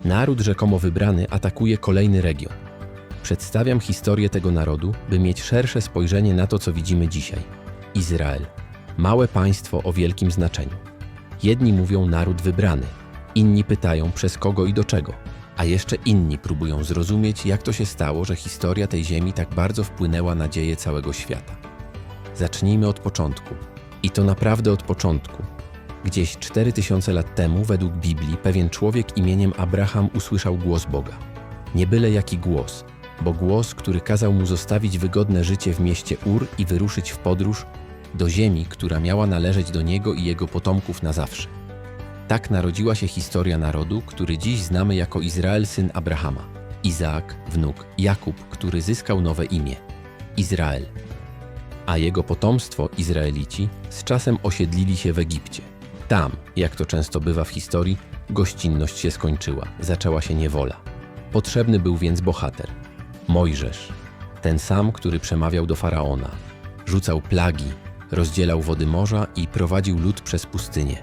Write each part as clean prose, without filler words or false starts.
Naród rzekomo wybrany atakuje kolejny region. Przedstawiam historię tego narodu, by mieć szersze spojrzenie na to, co widzimy dzisiaj. Izrael. Małe państwo o wielkim znaczeniu. Jedni mówią naród wybrany, inni pytają przez kogo i do czego, a jeszcze inni próbują zrozumieć, jak to się stało, że historia tej ziemi tak bardzo wpłynęła na dzieje całego świata. Zacznijmy od początku. I to naprawdę od początku. Gdzieś 4000 lat temu, według Biblii, pewien człowiek imieniem Abraham usłyszał głos Boga. Nie byle jaki głos, bo głos, który kazał mu zostawić wygodne życie w mieście Ur i wyruszyć w podróż do ziemi, która miała należeć do niego i jego potomków na zawsze. Tak narodziła się historia narodu, który dziś znamy jako Izrael, syn Abrahama. Izaak, wnuk, Jakub, który zyskał nowe imię – Izrael. A jego potomstwo, Izraelici, z czasem osiedlili się w Egipcie. Tam, jak to często bywa w historii, gościnność się skończyła, zaczęła się niewola. Potrzebny był więc bohater. Mojżesz, ten sam, który przemawiał do Faraona, rzucał plagi, rozdzielał wody morza i prowadził lud przez pustynię.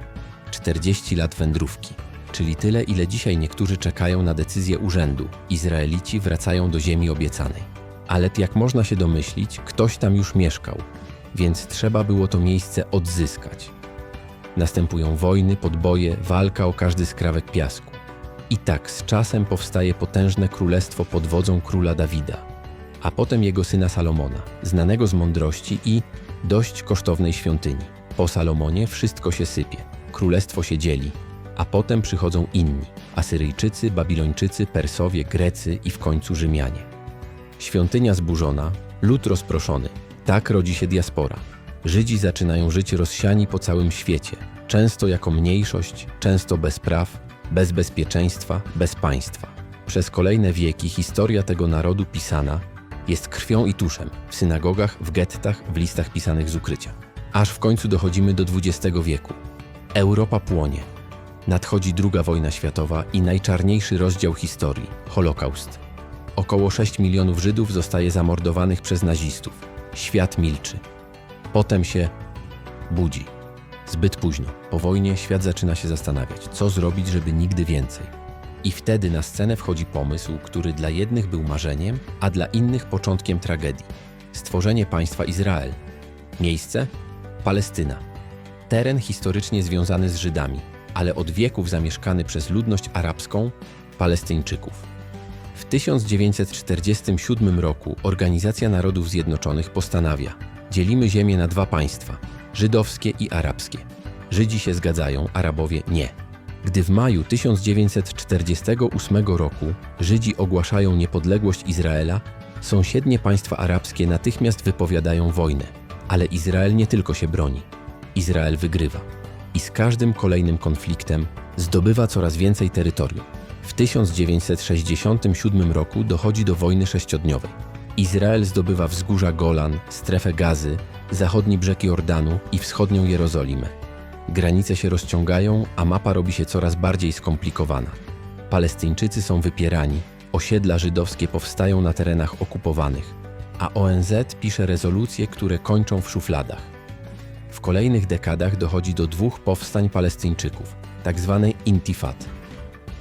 40 lat wędrówki, czyli tyle, ile dzisiaj niektórzy czekają na decyzję urzędu. Izraelici wracają do ziemi obiecanej. Ale jak można się domyślić, ktoś tam już mieszkał, więc trzeba było to miejsce odzyskać. Następują wojny, podboje, walka o każdy skrawek piasku. I tak z czasem powstaje potężne królestwo pod wodzą króla Dawida, a potem jego syna Salomona, znanego z mądrości i dość kosztownej świątyni. Po Salomonie wszystko się sypie, królestwo się dzieli, a potem przychodzą inni – Asyryjczycy, Babilończycy, Persowie, Grecy i w końcu Rzymianie. Świątynia zburzona, lud rozproszony. Tak rodzi się diaspora. Żydzi zaczynają żyć rozsiani po całym świecie, często jako mniejszość, często bez praw, bez bezpieczeństwa, bez państwa. Przez kolejne wieki historia tego narodu pisana jest krwią i tuszem, w synagogach, w gettach, w listach pisanych z ukrycia. Aż w końcu dochodzimy do XX wieku. Europa płonie. Nadchodzi II wojna światowa i najczarniejszy rozdział historii – Holokaust. Około 6 milionów Żydów zostaje zamordowanych przez nazistów. Świat milczy. Potem się budzi. Zbyt późno. Po wojnie świat zaczyna się zastanawiać, co zrobić, żeby nigdy więcej. I wtedy na scenę wchodzi pomysł, który dla jednych był marzeniem, a dla innych początkiem tragedii. Stworzenie państwa Izrael. Miejsce? Palestyna. Teren historycznie związany z Żydami, ale od wieków zamieszkany przez ludność arabską, Palestyńczyków. W 1947 roku Organizacja Narodów Zjednoczonych postanawia: dzielimy ziemię na dwa państwa, żydowskie i arabskie. Żydzi się zgadzają, Arabowie nie. Gdy w maju 1948 roku Żydzi ogłaszają niepodległość Izraela, sąsiednie państwa arabskie natychmiast wypowiadają wojnę. Ale Izrael nie tylko się broni. Izrael wygrywa. I z każdym kolejnym konfliktem zdobywa coraz więcej terytorium. W 1967 roku dochodzi do wojny sześciodniowej. Izrael zdobywa wzgórza Golan, strefę Gazy, zachodni brzeg Jordanu i wschodnią Jerozolimę. Granice się rozciągają, a mapa robi się coraz bardziej skomplikowana. Palestyńczycy są wypierani, osiedla żydowskie powstają na terenach okupowanych, a ONZ pisze rezolucje, które kończą w szufladach. W kolejnych dekadach dochodzi do dwóch powstań Palestyńczyków, tzw. intifad.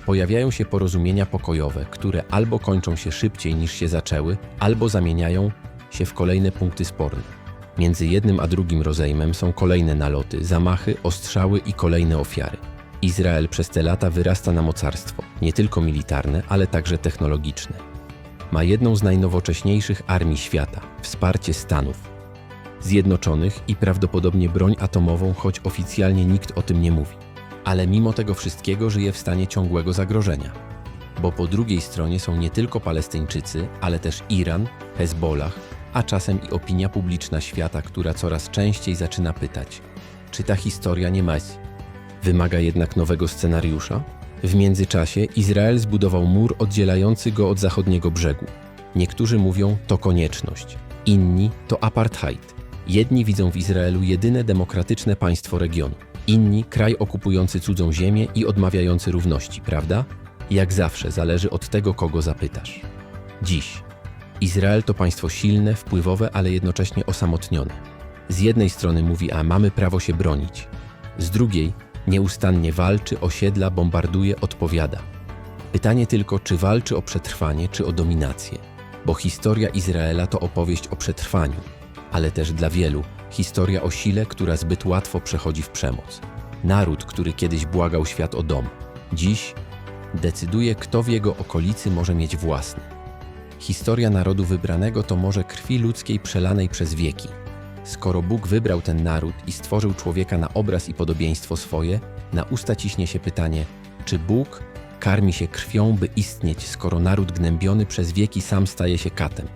Pojawiają się porozumienia pokojowe, które albo kończą się szybciej niż się zaczęły, albo zamieniają się w kolejne punkty sporne. Między jednym a drugim rozejmem są kolejne naloty, zamachy, ostrzały i kolejne ofiary. Izrael przez te lata wyrasta na mocarstwo, nie tylko militarne, ale także technologiczne. Ma jedną z najnowocześniejszych armii świata, wsparcie Stanów Zjednoczonych i prawdopodobnie broń atomową, choć oficjalnie nikt o tym nie mówi. Ale mimo tego wszystkiego żyje w stanie ciągłego zagrożenia. Bo po drugiej stronie są nie tylko Palestyńczycy, ale też Iran, Hezbollah, a czasem i opinia publiczna świata, która coraz częściej zaczyna pytać, czy ta historia nie wymaga jednak nowego scenariusza? W międzyczasie Izrael zbudował mur oddzielający go od zachodniego brzegu. Niektórzy mówią, to konieczność, inni to apartheid. Jedni widzą w Izraelu jedyne demokratyczne państwo regionu, inni kraj okupujący cudzą ziemię i odmawiający równości, prawda? Jak zawsze zależy od tego, kogo zapytasz. Dziś Izrael to państwo silne, wpływowe, ale jednocześnie osamotnione. Z jednej strony mówi, a mamy prawo się bronić. Z drugiej nieustannie walczy, osiedla, bombarduje, odpowiada. Pytanie tylko, czy walczy o przetrwanie, czy o dominację. Bo historia Izraela to opowieść o przetrwaniu, ale też dla wielu historia o sile, która zbyt łatwo przechodzi w przemoc. Naród, który kiedyś błagał świat o dom, dziś decyduje, kto w jego okolicy może mieć własny. Historia narodu wybranego to morze krwi ludzkiej przelanej przez wieki. Skoro Bóg wybrał ten naród i stworzył człowieka na obraz i podobieństwo swoje, na usta ciśnie się pytanie, czy Bóg karmi się krwią, by istnieć, skoro naród gnębiony przez wieki sam staje się katem?